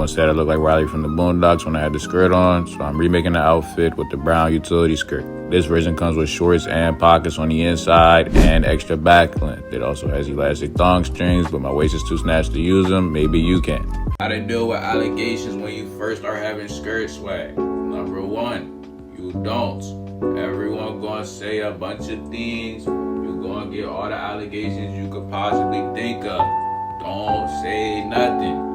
Everyone said I looked like Riley from the Boondocks when I had the skirt on, so I'm remaking the outfit with the brown utility skirt. This version comes with shorts and pockets on the inside and extra back length. It also has elastic thong strings, but my waist is too snatched to use them. Maybe you can. How to deal with allegations when you first start having skirt swag. Number one, you don't. Everyone gonna say a bunch of things. You gonna get all the allegations you could possibly think of. Don't say nothing.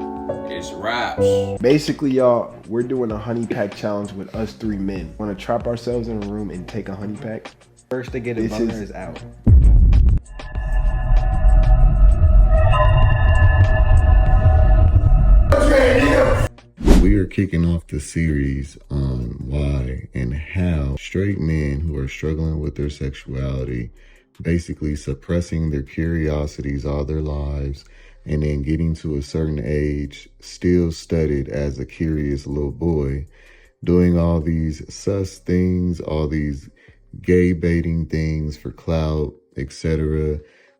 It's raps. Basically, y'all, we're doing a honey pack challenge with us 3 men. Want to trap ourselves in a room and take a honey pack? First to get a boner is out. We are kicking off the series on why and how straight men who are struggling with their sexuality, basically suppressing their curiosities all their lives, and then getting to a certain age, still studied as a curious little boy, doing all these sus things, all these gay baiting things for clout, etc.,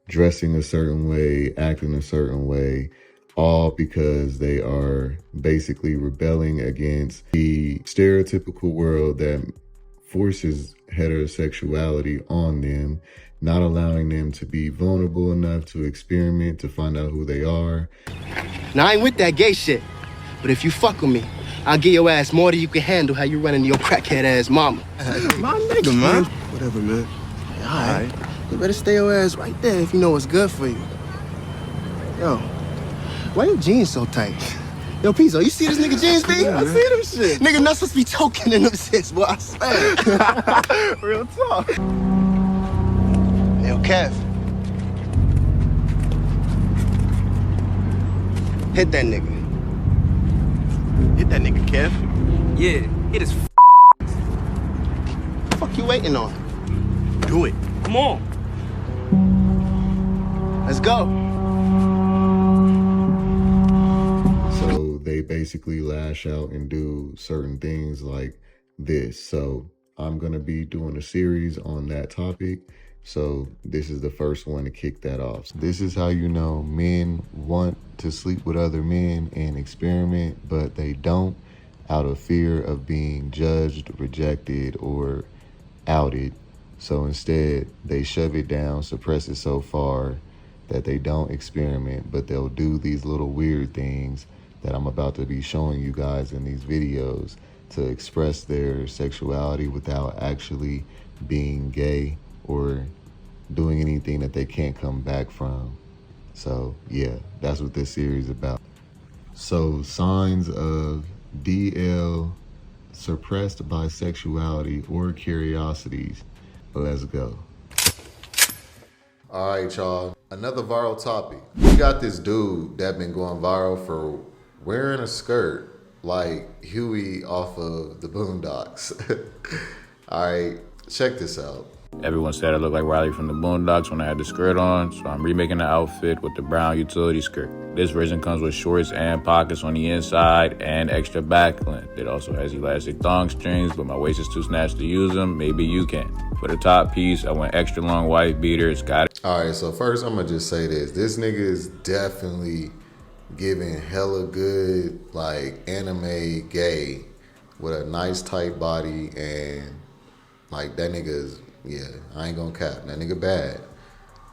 dressing a certain way, acting a certain way, all because they are basically rebelling against the stereotypical world that forces heterosexuality on them, not allowing them to be vulnerable enough to experiment, to find out who they are. Now, I ain't with that gay shit, but if you fuck with me, I'll give your ass more than you can handle how you running your crackhead ass mama. My nigga, man. Whatever, man. All right. You better stay your ass right there if you know what's good for you. Yo, why your jeans so tight? Yo, Pizzo, you see this nigga jeans, B? I see them shit. Nigga not supposed to be choking in them shits, boy, I swear. Real talk. Yo, Kev. Hit that nigga. Hit that nigga, Kev. Yeah, hit his Fuck you waiting on? Do it. Come on. Let's go. So they basically lash out and do certain things like this. So I'm going to be doing a series on that topic. So this is the first one to kick that off. So this is how you know men want to sleep with other men and experiment, but they don't, out of fear of being judged, rejected, or outed. So instead, they shove it down, suppress it so far that they don't experiment, but they'll do these little weird things that I'm about to be showing you guys in these videos to express their sexuality without actually being gay or doing anything that they can't come back from. So yeah, that's what this series is about. So signs of DL, suppressed bisexuality or curiosities. Let's go. All right, y'all, another viral topic. We got this dude that been going viral for wearing a skirt like Huey off of the Boondocks. All right, check this out. Everyone said I looked like Riley from the Boondocks when I had the skirt on, so I'm remaking the outfit with the brown utility skirt. This version comes with shorts and pockets on the inside and extra back length. It also has elastic thong strings, but my waist is too snatched to use them. Maybe you can. For the top piece, I went extra long white beater. It's got it. All right, so first I'm gonna just say this. This nigga is definitely giving hella good, like, anime gay with a nice tight body, and like that nigga is, yeah, I ain't gonna cap, that nigga bad.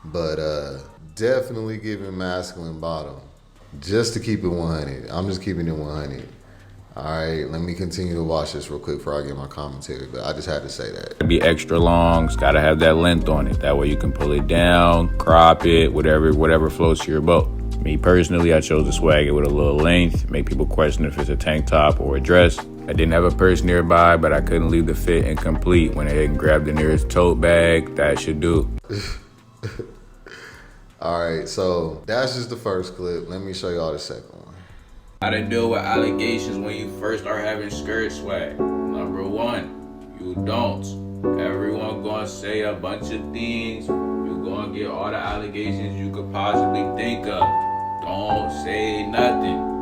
But definitely giving masculine bottom. Just to keep it 100. I'm just keeping it 100. All right, let me continue to watch this real quick before I get my commentary, but I just had to say that. Be extra long. It's gotta have that length on it. That way you can pull it down, crop it, whatever floats your boat. Me personally, I chose to swag it with a little length, make people question if it's a tank top or a dress. I didn't have a purse nearby, but I couldn't leave the fit incomplete. Went ahead and grabbed the nearest tote bag. That should do. All right, so that's just the first clip. Let me show y'all the second one. How to deal with allegations when you first start having skirt swag. Number one, you don't. Everyone gonna say a bunch of things. You gonna get all the allegations you could possibly think of. Don't say nothing.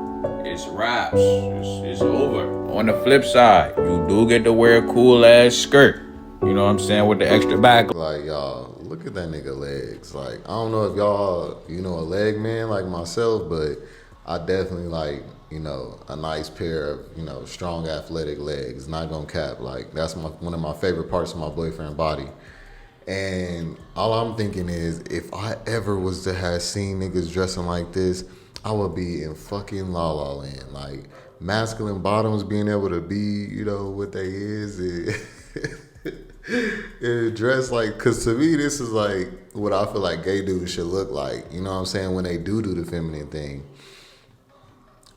It's raps. It's over. On the flip side, you do get to wear a cool ass skirt. You know what I'm saying? With the extra back. Like, y'all, look at that nigga legs. Like, I don't know if y'all, a leg man like myself, but I definitely, like, you know, a nice pair of, you know, strong athletic legs. Not gonna cap. Like, that's one of my favorite parts of my boyfriend's body. And all I'm thinking is, if I ever was to have seen niggas dressing like this, I would be in fucking La La Land. Like, masculine bottoms being able to be, you know, what they is. It dress like, cause to me, this is like what I feel like gay dudes should look like. You know what I'm saying? When they do the feminine thing.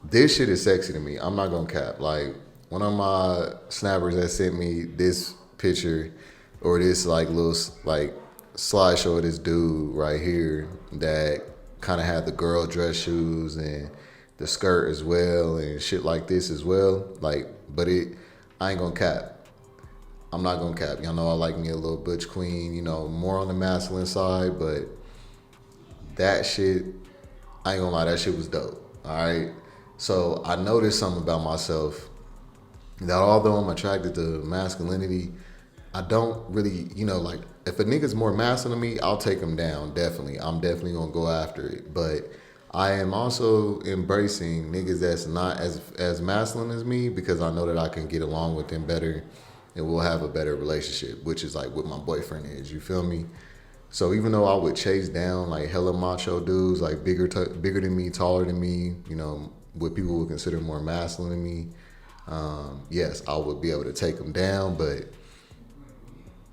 This shit is sexy to me. I'm not gonna cap. Like, one of my snappers that sent me this picture, or this like little like slideshow of this dude right here that kind of had the girl dress shoes and the skirt as well and shit like this as well. Like, but I ain't gonna cap. I'm not gonna cap. Y'all know I like me a little butch queen, you know, more on the masculine side, but that shit, I ain't gonna lie, that shit was dope. All right. So I noticed something about myself, that although I'm attracted to masculinity, I don't really, you know, like, if a nigga's more masculine than me, I'll take him down, definitely. I'm definitely gonna go after it. But I am also embracing niggas that's not as masculine as me, because I know that I can get along with them better and we'll have a better relationship, which is like what my boyfriend is, you feel me? So even though I would chase down like hella macho dudes, like bigger than me, taller than me, you know, what people would consider more masculine than me, yes, I would be able to take them down, but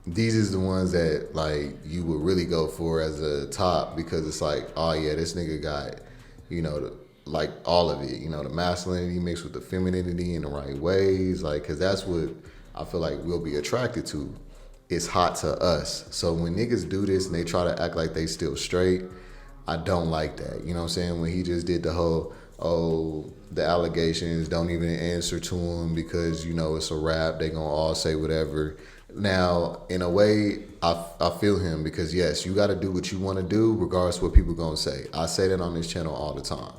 these is the ones that like you would really go for as a top, because it's like, oh yeah, this nigga got, you know, like all of it, you know, the masculinity mixed with the femininity in the right ways, like, cause that's what I feel like we'll be attracted to. It's hot to us. So when niggas do this and they try to act like they still straight, I don't like that. You know what I'm saying? When he just did the whole, oh, the allegations, don't even answer to him because, you know, it's a rap, they gonna all say whatever. Now, in a way, I feel him, because yes, you gotta do what you wanna do regardless of what people gonna say. I say that on this channel all the time.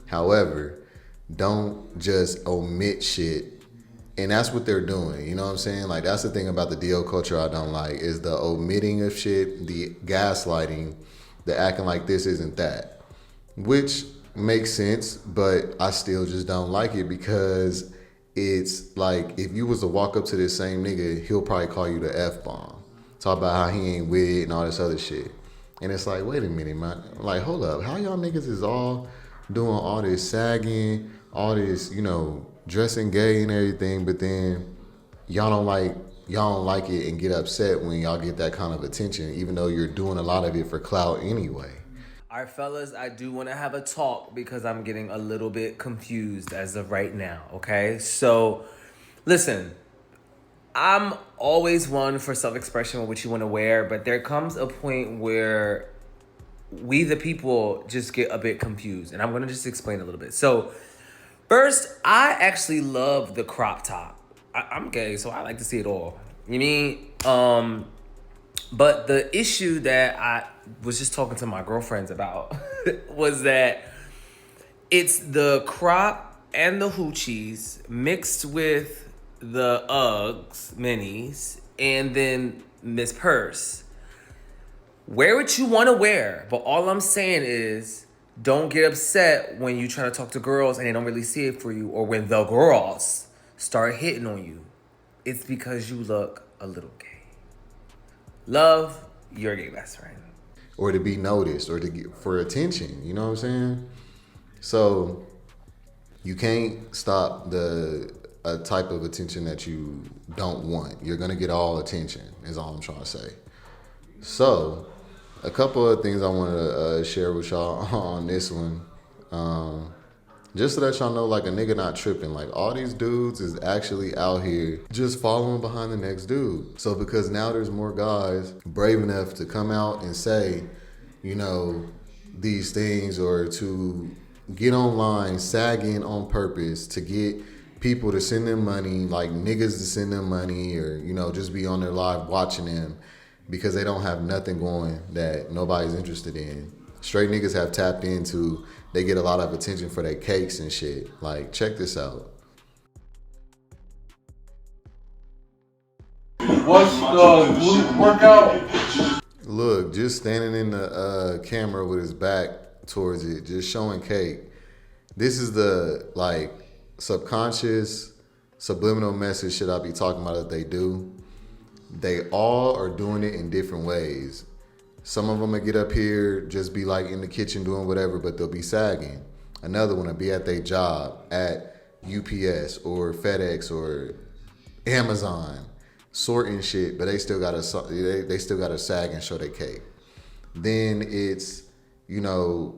However, don't just omit shit. And that's what they're doing, you know what I'm saying? Like, that's the thing about the DL culture I don't like, is the omitting of shit, the gaslighting, the acting like this isn't that. Which makes sense, but I still just don't like it, because it's like, if you was to walk up to this same nigga, he'll probably call you the F-bomb. Talk about how he ain't with it and all this other shit. And it's like, wait a minute, man. Like, hold up. How y'all niggas is all doing all this sagging, all this, you know, dressing gay and everything, but then y'all don't like it and get upset when y'all get that kind of attention, even though you're doing a lot of it for clout anyway. All right, fellas, I do want to have a talk because I'm getting a little bit confused as of right now, okay? So, listen, I'm always one for self-expression with what you want to wear, but there comes a point where we, the people, just get a bit confused, and I'm going to just explain a little bit. So, first, I actually love the crop top. I'm gay, so I like to see it all. You mean? But the issue that I was just talking to my girlfriends about was that it's the crop and the hoochies mixed with the Uggs minis and then Miss Purse. Wear what you want to wear, but all I'm saying is, don't get upset when you try to talk to girls and they don't really see it for you, or when the girls start hitting on you. It's because you look a little gay. Love your gay best friend. Or to be noticed, or to get for attention, you know what I'm saying? So you can't stop a type of attention that you don't want. You're gonna get all attention, is all I'm trying to say. So a couple of things I want to share with y'all on this one. Just so that y'all know, like, a nigga not tripping. Like, all these dudes is actually out here just following behind the next dude. So because now there's more guys brave enough to come out and say, you know, these things, or to get online sagging on purpose to get people to send them money, like niggas to send them money, or, you know, just be on their live watching them because they don't have nothing going that nobody's interested in. Straight niggas have tapped into, they get a lot of attention for their cakes and shit. Like, check this out. What's the glute workout? Look, just standing in the camera with his back towards it, just showing cake. This is the like subconscious, subliminal message shit I be talking about that they do. They all are doing it in different ways. Some of them will get up here, just be like in the kitchen doing whatever, but they'll be sagging. Another one will be at their job at UPS or FedEx or Amazon, sorting shit, but they still gotta sag and show their cake. Then it's, you know,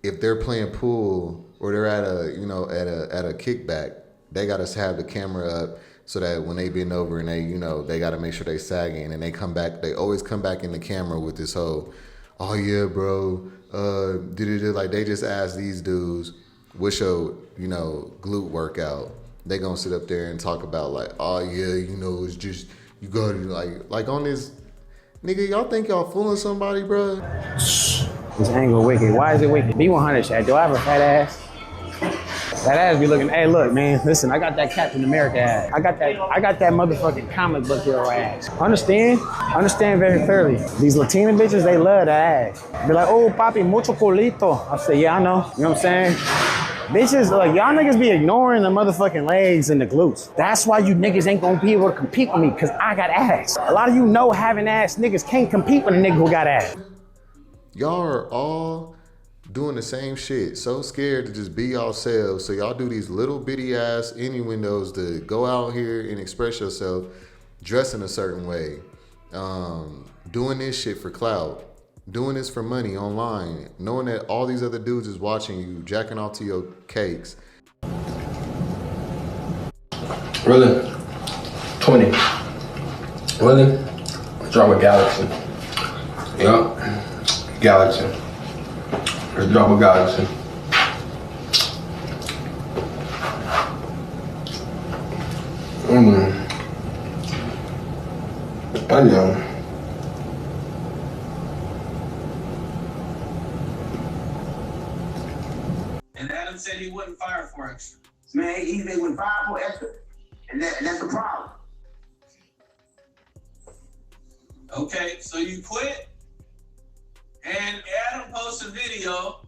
if they're playing pool or they're at a kickback, they gotta have the camera up so that when they bend over and they gotta make sure they sagging, and they come back. They always come back in the camera with this whole, oh yeah, bro, like they just asked these dudes, what's your, glute workout? They gonna sit up there and talk about like, oh yeah, it's just, you gotta like on this, nigga, y'all think y'all fooling somebody, bro? This angle wicked. Why is it wicked? B100 Shaq, do I have a fat ass? That ass be looking, hey look man, listen, I got that Captain America ass. I got that motherfucking comic book hero ass. Understand very clearly. These Latina bitches, they love that ass. Be like, oh papi, mucho culito. I say, yeah, I know. You know what I'm saying? Bitches, like y'all niggas be ignoring the motherfucking legs and the glutes. That's why you niggas ain't gonna be able to compete with me, cause I got ass. A lot of you know having ass niggas can't compete with a nigga who got ass. Y'all are all doing the same shit, so scared to just be yourselves, so y'all do these little bitty ass innuendos to go out here and express yourself, dress in a certain way, doing this shit for clout, doing this for money online, knowing that all these other dudes is watching you, jacking off to your cakes. Really? 20. Really? Drop a galaxy. Yup. Galaxy. Let's drop a galaxy. I know. And Adam said he wouldn't fire for extra. Man, they wouldn't fire for extra, and that's the problem. Okay, so you quit, and Adam posts a video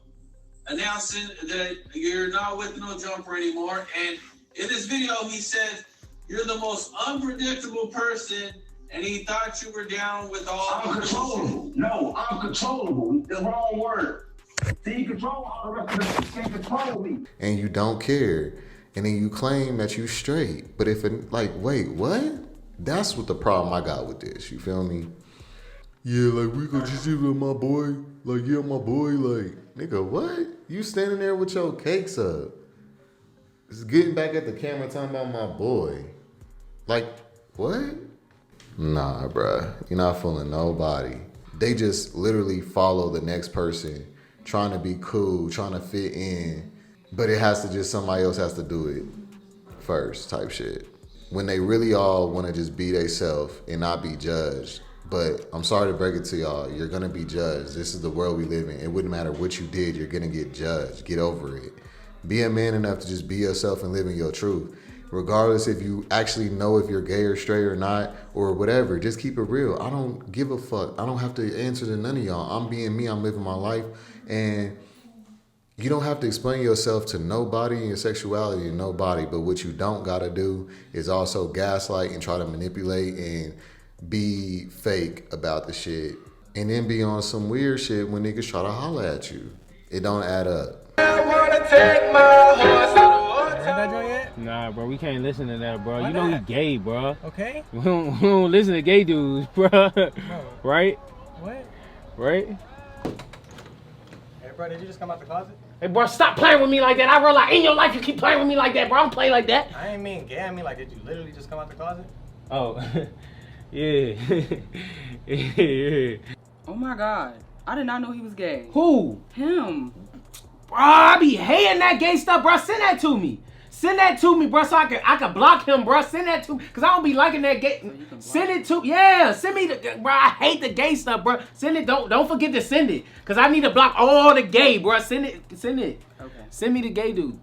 announcing that you're not with No Jumper anymore, and in this video he said you're the most unpredictable person, and he thought you were down with all. Uncontrollable. No, uncontrollable. The wrong word. See, you control all the rest of the people can't control me. And you don't care. And then you claim that you straight. But if it, like, wait, what? That's what the problem I got with this. You feel me? Yeah, like, we gonna just leave it my boy. Like, yeah, my boy. Like, nigga, what? You standing there with your cakes up. Just getting back at the camera talking about my boy. Like, what? Nah, bruh. You're not fooling nobody. They just literally follow the next person, trying to be cool, trying to fit in, but it has to just, somebody else has to do it first type shit. When they really all want to just be themselves and not be judged. But I'm sorry to break it to y'all, you're gonna be judged. This is the world we live in. It wouldn't matter what you did, you're gonna get judged. Get over it. Be a man enough to just be yourself and live in your truth. Regardless if you actually know if you're gay or straight or not, or whatever, just keep it real. I don't give a fuck. I don't have to answer to none of y'all. I'm being me, I'm living my life. And you don't have to explain yourself to nobody and your sexuality to nobody, but what you don't gotta do is also gaslight and try to manipulate and be fake about the shit. And then be on some weird shit when niggas try to holler at you. It don't add up. I wanna take my horse to the water. Heard that joint yet? Nah, bro, we can't listen to that, bro. Why you know not? he gay, bro. Okay. We don't listen to gay dudes, bro. Right? What? Right? Hey, bro, did you just come out the closet? Hey, bro, stop playing with me like that. I realize in your life you keep playing with me like that, bro. I don't play like that. I ain't mean gay. I mean, like, did you literally just come out the closet? Oh, yeah. Yeah. Oh my God. I did not know he was gay. Who? Him. Bro, I be hating that gay stuff, bro. Send that to me. Send that to me, bro, so I can block him, bro. Send that to me, because I don't be liking that gay. So send it to, yeah, send me the, bro, I hate the gay stuff, bro. Send it, don't forget to send it, because I need to block all the gay, bro. Send it. Okay. Send me the gay dude.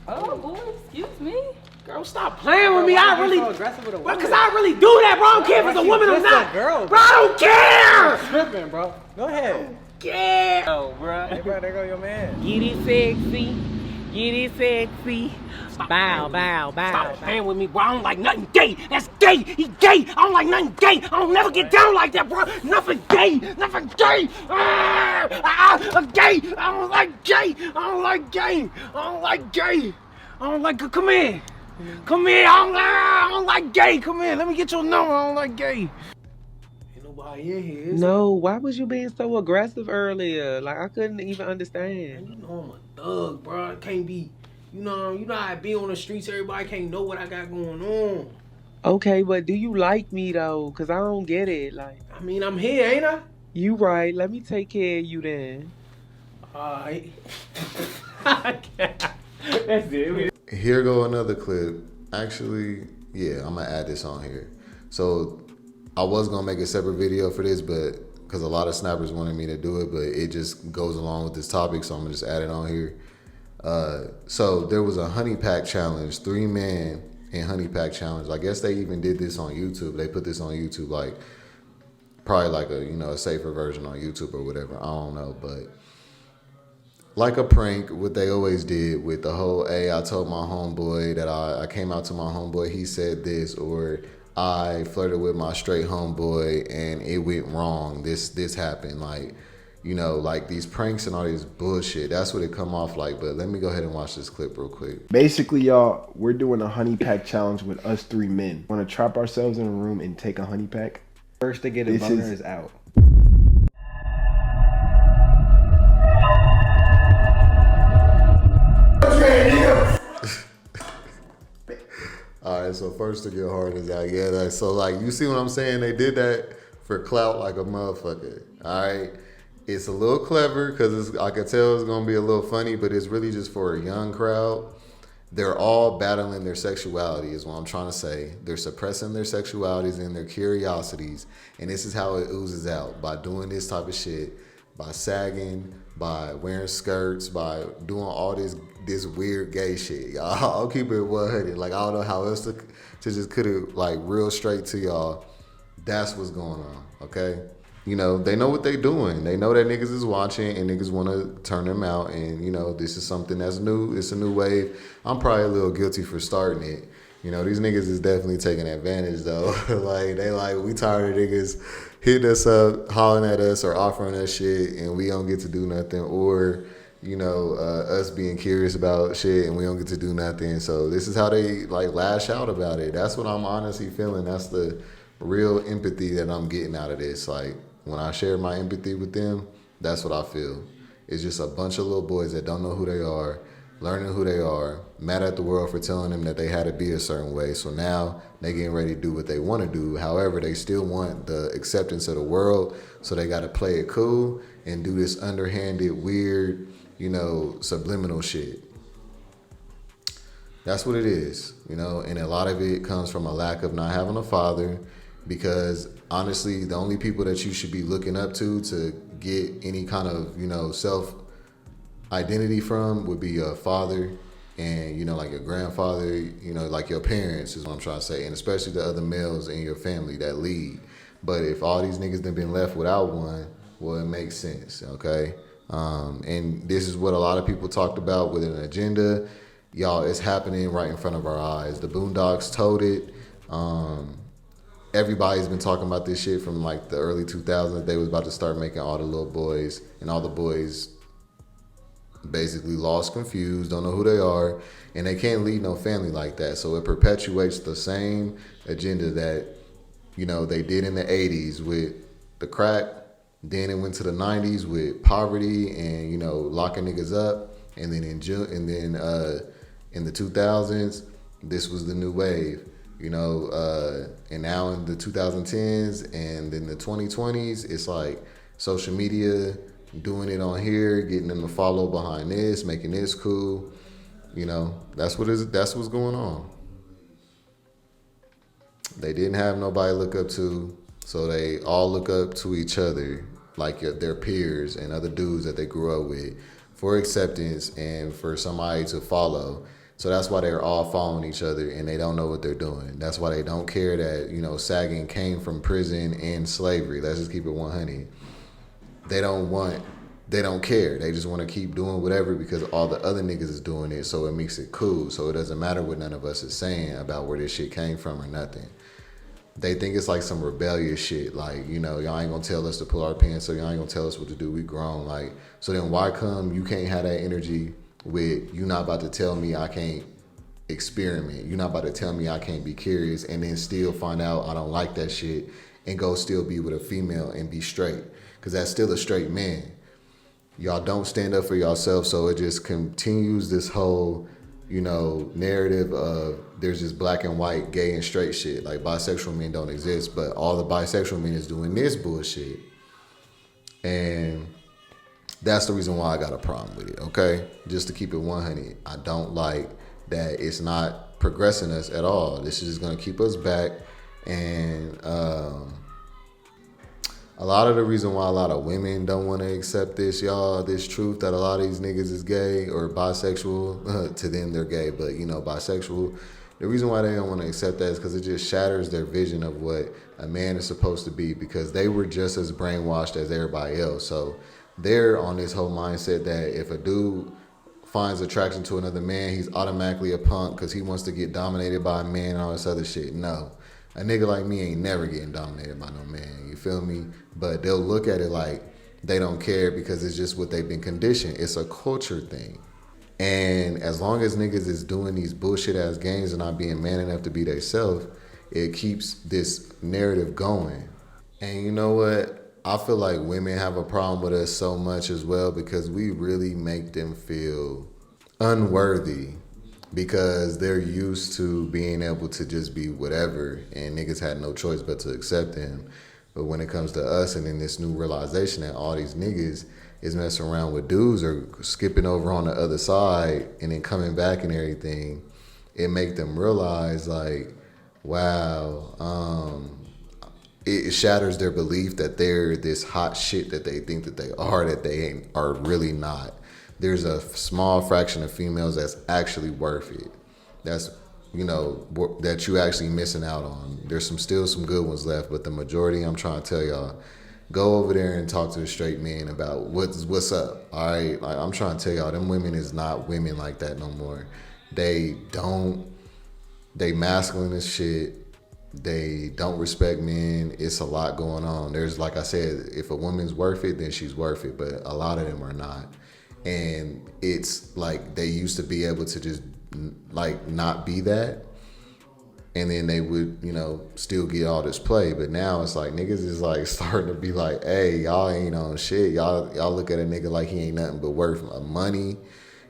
Oh, boy, excuse me. Girl, stop playing with me. I really, so aggressive with a woman? because I really do that, bro. I don't care if it's a woman or not. Girl, bro, I don't care. You're tripping, bro. Go ahead. Yeah. Oh, bro. Hey, bro, there go your man. Get it sexy. Get it sexy. Bow, bow, bow. Stop playing with me, bro. I don't like nothing gay. That's gay. He gay. I don't like nothing gay. I don't never get down like that, bro. Nothing gay. Nothing gay. I'm gay. I don't like gay. I don't like gay. I don't like gay. I don't like. Come here. Come here. I don't like gay. Come here. Let me get your number. I don't like gay. Ain't nobody in here. No, why was you being so aggressive earlier? Like, I couldn't even understand. You know I'm a thug, bro. I can't be, you know how I be on the streets. Everybody can't know what I got going on. Okay, but do you like me, though? Because I don't get it. Like, I mean, I'm here, ain't I? You right. Let me take care of you then. All right. That's it. Here go another clip. Actually, yeah, I'm gonna add this on here. So I was gonna make a separate video for this, but because a lot of snappers wanted me to do it, but it just goes along with this topic, so I'm gonna just add it on here. So there was a honey pack challenge, 3 men in honey pack challenge. I guess they even did this on YouTube. They put this on YouTube, like probably like a safer version on YouTube or whatever. I don't know, but like a prank, what they always did with the whole, hey, I told my homeboy that I came out to my homeboy, he said this, or I flirted with my straight homeboy and it went wrong. This happened. Like these pranks and all this bullshit. That's what it come off like. But let me go ahead and watch this clip real quick. Basically, y'all, we're doing a honey pack challenge with us 3 men. Want to trap ourselves in a room and take a honey pack? First to get a boner is out. All right, so first to get hard is out. Yeah, so like, you see what I'm saying? They did that for clout like a motherfucker. All right, it's a little clever because I could tell it's gonna be a little funny, but it's really just for a young crowd. They're all battling their sexuality is what I'm trying to say. They're suppressing their sexualities and their curiosities, and this is how it oozes out, by doing this type of shit, by sagging, by wearing skirts, by doing all this weird gay shit. Y'all, I'll keep it 100. Like, I don't know how else to just cut it like real straight to y'all. That's what's going on, okay? You know, they know what they doing. They know that niggas is watching and niggas want to turn them out. And, this is something that's new. It's a new wave. I'm probably a little guilty for starting it. These niggas is definitely taking advantage, though. We tired of niggas hitting us up, hollering at us, or offering us shit, and we don't get to do nothing. Or, us being curious about shit and we don't get to do nothing. So this is how they, lash out about it. That's what I'm honestly feeling. That's the real empathy that I'm getting out of this. Like, when I share my empathy with them, that's what I feel. It's just a bunch of little boys that don't know who they are, learning who they are, mad at the world for telling them that they had to be a certain way. So now they getting ready to do what they want to do. However, they still want the acceptance of the world. So they got to play it cool and do this underhanded, weird, subliminal shit. That's what it is, and a lot of it comes from a lack of not having a father, because honestly, the only people that you should be looking up to get any kind of, self identity from would be your father and, like your grandfather, like your parents is what I'm trying to say, and especially the other males in your family that lead. But if all these niggas done been left without one, well, it makes sense, okay? And this is what a lot of people talked about with an agenda. Y'all, it's happening right in front of our eyes. The Boondocks told it. Everybody's been talking about this shit from the early 2000s. They was about to start making all the little boys, and all the boys basically lost, confused, don't know who they are, and they can't lead no family like that. So it perpetuates the same agenda that, they did in the 80s with the crack. Then it went to the 90s with poverty and, locking niggas up. And then in the 2000s, this was the new wave, and now in the 2010s and then the 2020s, it's like social media, doing it on here, getting them to follow behind this, making this cool. That's what's going on. They didn't have nobody to look up to, so they all look up to each other, like their peers and other dudes that they grew up with, for acceptance and for somebody to follow. So that's why they're all following each other and they don't know what they're doing. That's why they don't care that, sagging came from prison and slavery. Let's just keep it 100. They don't want they don't care. They just want to keep doing whatever because all the other niggas is doing it, so it makes it cool. So it doesn't matter what none of us is saying about where this shit came from or nothing. They think it's like some rebellious shit. Like, you know, y'all ain't gonna tell us to pull our pants, so y'all ain't gonna tell us what to do. We grown. Like, so then why come you can't have that energy with you not about to tell me I can't experiment? You're not about to tell me I can't be curious and then still find out I don't like that shit and go still be with a female and be straight. Because that's still a straight man. Y'all don't stand up for yourself, so it just continues this whole, you know, narrative of there's just black and white, gay and straight shit. Like bisexual men don't exist, but all the bisexual men is doing this bullshit. And that's the reason why I got a problem with it, okay? Just to keep it 100. I don't like that it's not progressing us at all. This is just gonna keep us back. And a lot of the reason why a lot of women don't want to accept this, y'all, this truth that a lot of these niggas is gay or bisexual, to them they're gay, but you know, bisexual. The reason why they don't want to accept that is because it just shatters their vision of what a man is supposed to be, because they were just as brainwashed as everybody else. So they're on this whole mindset that if a dude finds attraction to another man, he's automatically a punk because he wants to get dominated by a man and all this other shit. No. A nigga like me ain't never getting dominated by no man, you feel me? But they'll look at it like they don't care because it's just what they've been conditioned. It's a culture thing. And as long as niggas is doing these bullshit ass games and not being man enough to be themselves, it keeps this narrative going. And you know what? I feel like women have a problem with us so much as well because we really make them feel unworthy because they're used to being able to just be whatever and niggas had no choice but to accept him. But when it comes to us and in this new realization that all these niggas is messing around with dudes or skipping over on the other side and then coming back and everything, it make them realize like, wow, it shatters their belief that they're this hot shit that they think that they are really not. There's a small fraction of females that's actually worth it. That's, you know, that you actually missing out on. There's still some good ones left, but the majority, I'm trying to tell y'all, go over there and talk to the straight men about what's up, all right? Like, I'm trying to tell y'all, them women is not women like that no more. They masculine as shit. They don't respect men. It's a lot going on. There's, like I said, if a woman's worth it, then she's worth it, but a lot of them are not. And it's like they used to be able to just like not be that, and then they would, you know, still get all this play. But now it's like niggas is like starting to be like, hey, y'all ain't on shit. Y'all look at a nigga like he ain't nothing but worth money,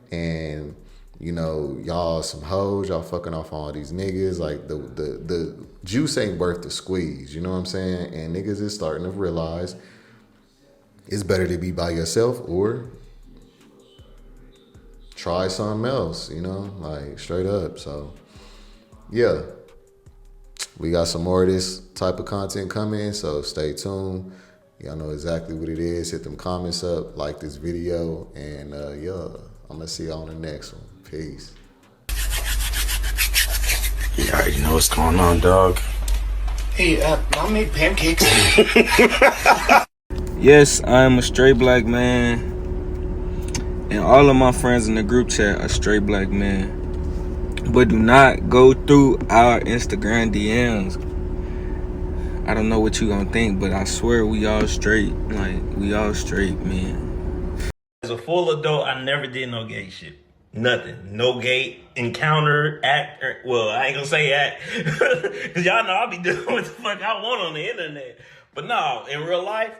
and you know, y'all some hoes. Y'all fucking off all these niggas. Like the juice ain't worth the squeeze. You know what I'm saying? And niggas is starting to realize it's better to be by yourself or try something else, you know, like straight up. So yeah, we got some more of this type of content coming, so stay tuned. Y'all know exactly what it is. Hit them comments up, like this video, and yeah, I'm gonna see y'all on the next one. Peace. You already know what's going on, dog. Hey, I made pancakes. Yes, I am a straight black man, and all of my friends in the group chat are straight black men. But do not go through our Instagram DMs. I don't know what you gonna think, but I swear we all straight. Like, we all straight, man. As a full adult, I never did no gay shit. Nothing. No gay encounter, act. Well, I ain't gonna say act. Because y'all know I be doing what the fuck I want on the internet. But no, in real life,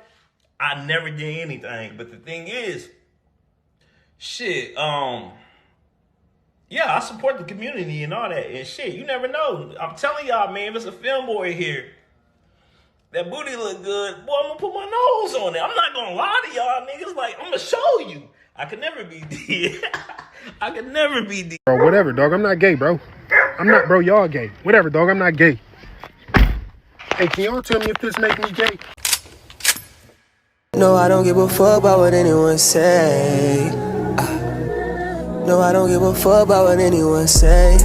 I never did anything. But the thing is, shit, yeah, I support the community and all that. And shit, you never know. I'm telling y'all, man, if it's a film boy here, that booty look good, boy, I'm gonna put my nose on it. I'm not gonna lie to y'all niggas. Like, I'm gonna show you. I could never be D. I could never be D. Bro, whatever, dog. I'm not gay, bro. I'm not, bro. Y'all gay. Whatever, dog. I'm not gay. Hey, can y'all tell me if this make me gay? No, I don't give a fuck about what anyone say. No, I don't give a fuck about what anyone say.